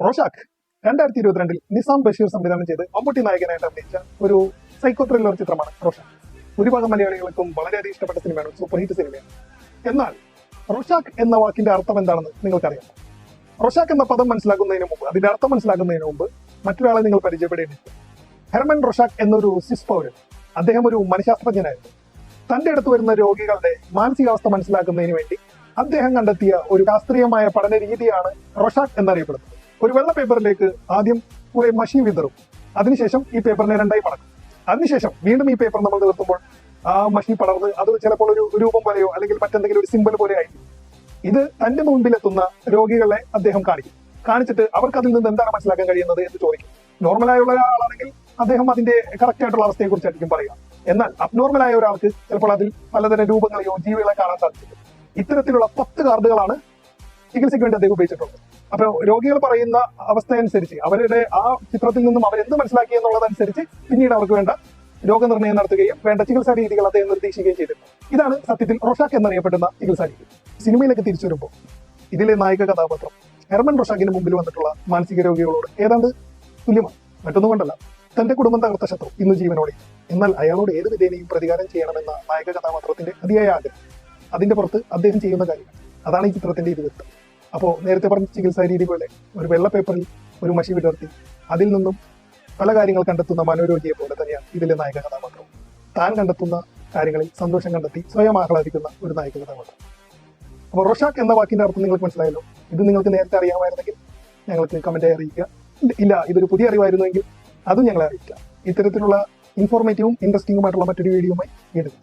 Rorschach 2022 Nizam Basheer സംവിധാനം ചെയ്ത് മമ്മൂട്ടി നായകനായിട്ട് അഭിനയിച്ച ഒരു സൈക്കോ ത്രില്ലർ ചിത്രമാണ് റോഷാക്ക്. ഭൂരിഭാഗം മലയാളികൾക്കും വളരെയധികം ഇഷ്ടപ്പെട്ട സിനിമയാണ്, സൂപ്പർ ഹിറ്റ് സിനിമയാണ്. എന്നാൽ റോഷാക്ക് എന്ന വാക്കിന്റെ അർത്ഥം എന്താണെന്ന് നിങ്ങൾക്കറിയാം? റോഷാക്ക് എന്ന പദം മനസ്സിലാക്കുന്നതിന് മുമ്പ്, അതിന്റെ അർത്ഥം മനസ്സിലാക്കുന്നതിന് മുമ്പ് മറ്റൊരാളെ നിങ്ങൾ പരിചയപ്പെടേണ്ടിയിരിക്കും. ഹെർമൻ റോഷാക്ക് എന്നൊരു സ്വിസ് പൗരൻ. അദ്ദേഹം ഒരു മനഃശാസ്ത്രജ്ഞനായിരുന്നു. തന്റെ അടുത്ത് വരുന്ന രോഗികളുടെ മാനസികാവസ്ഥ മനസ്സിലാക്കുന്നതിന് വേണ്ടി അദ്ദേഹം കണ്ടെത്തിയ ഒരു ശാസ്ത്രീയമായ പഠന രീതിയാണ് റോഷാക്ക് എന്നറിയപ്പെടുന്നത്. ഒരു വെള്ള പേപ്പറിലേക്ക് ആദ്യം കുറെ മഷി വിതറും. അതിനുശേഷം ഈ പേപ്പറിനെ രണ്ടായി മടക്കും. അതിനുശേഷം വീണ്ടും ഈ പേപ്പർ നമ്മൾ നിർത്തുമ്പോൾ ആ മഷി പടർന്ന് അത് ചിലപ്പോൾ ഒരു രൂപം പോലെയോ അല്ലെങ്കിൽ മറ്റെന്തെങ്കിലും ഒരു സിമ്പൽ പോലെ ആയിരിക്കും. ഇത് തന്റെ മുൻപിലെത്തുന്ന രോഗികളെ അദ്ദേഹം കാണിച്ചിട്ട് അവർക്ക് അതിൽ നിന്ന് എന്താണ് മനസ്സിലാക്കാൻ കഴിയുന്നത് എന്ന് ചോദിക്കും. നോർമലായുള്ള ഒരാളാണെങ്കിൽ അദ്ദേഹം അതിന്റെ കറക്റ്റ് ആയിട്ടുള്ള അവസ്ഥയെ കുറിച്ചായിരിക്കും പറയുക. എന്നാൽ അബ്നോർമലായ ഒരാൾക്ക് ചിലപ്പോൾ അതിൽ പലതരം രൂപങ്ങളെയോ ജീവികളെ കാണാൻ സാധിക്കും. ഇത്തരത്തിലുള്ള 10 കാർഡുകളാണ് ചികിത്സയ്ക്ക് വേണ്ടി അദ്ദേഹം ഉപയോഗിച്ചിട്ടുള്ളത്. അപ്പൊ രോഗികൾ പറയുന്ന അവസ്ഥ അനുസരിച്ച് അവരുടെ ആ ചിത്രത്തിൽ നിന്നും അവരെന്ത് മനസ്സിലാക്കി എന്നുള്ളതനുസരിച്ച് പിന്നീട് അവർക്ക് വേണ്ട രോഗനിർണയം നടത്തുകയും വേണ്ട ചികിത്സാ രീതികൾ അദ്ദേഹം നിർദ്ദേശിക്കുകയും ചെയ്തിട്ടുണ്ട്. ഇതാണ് സത്യത്തിൽ റോഷാക്ക് എന്നറിയപ്പെടുന്ന ചികിത്സാ രീതി. സിനിമയിലേക്ക് തിരിച്ചു വരുമ്പോൾ ഇതിലെ നായിക കഥാപാത്രം ഹെർമൻ റോഷാക്കിന് മുമ്പിൽ വന്നിട്ടുള്ള മാനസിക രോഗികളോട് ഏതാണ്ട് തുല്യമാണ്. മറ്റൊന്നും കൊണ്ടല്ല, തന്റെ കുടുംബം തകർത്ത ശത്രു ഇന്ന് ജീവനോടെ, എന്നാൽ അയാളോട് ഏത് വിധേനയും പ്രതികാരം ചെയ്യണമെന്ന നായക കഥാപാത്രത്തിന്റെ അതിയായ ആഗ്രഹം, അതിന്റെ പുറത്ത് അദ്ദേഹം ചെയ്യുന്ന കാര്യങ്ങൾ, അതാണ് ഈ ചിത്രത്തിന്റെ ഇതിവൃത്തം. അപ്പോൾ നേരത്തെ പറഞ്ഞ ചികിത്സാ രീതി പോലെ ഒരു വെള്ള പേപ്പറിൽ ഒരു മഷി വിടർത്തി അതിൽ നിന്നും പല കാര്യങ്ങൾ കണ്ടെത്തുന്ന മനോരോഗിയെ പോലെ തന്നെയാണ് ഇതിലെ നായക കഥാപാത്രം. താൻ കണ്ടെത്തുന്ന കാര്യങ്ങളിൽ സന്തോഷം കണ്ടെത്തി സ്വയം ആഹ്ലാദിക്കുന്ന ഒരു നായക കഥാപാത്രം. അപ്പോൾ റോഷാക്ക് എന്ന വാക്കിന്റെ അർത്ഥം നിങ്ങൾക്ക് മനസ്സിലായല്ലോ. ഇത് നിങ്ങൾക്ക് നേരത്തെ അറിയാമായിരുന്നെങ്കിൽ ഞങ്ങൾക്ക് കമന്റായി അറിയിക്കുക. ഇല്ല, ഇതൊരു പുതിയ അറിവായിരുന്നുവെങ്കിൽ അതും ഞങ്ങളെ അറിയിക്കുക. ഇത്തരത്തിലുള്ള ഇൻഫോർമേറ്റീവും ഇൻട്രസ്റ്റിംഗുമായിട്ടുള്ള മറ്റൊരു വീഡിയോയുമായി വീണ്ടും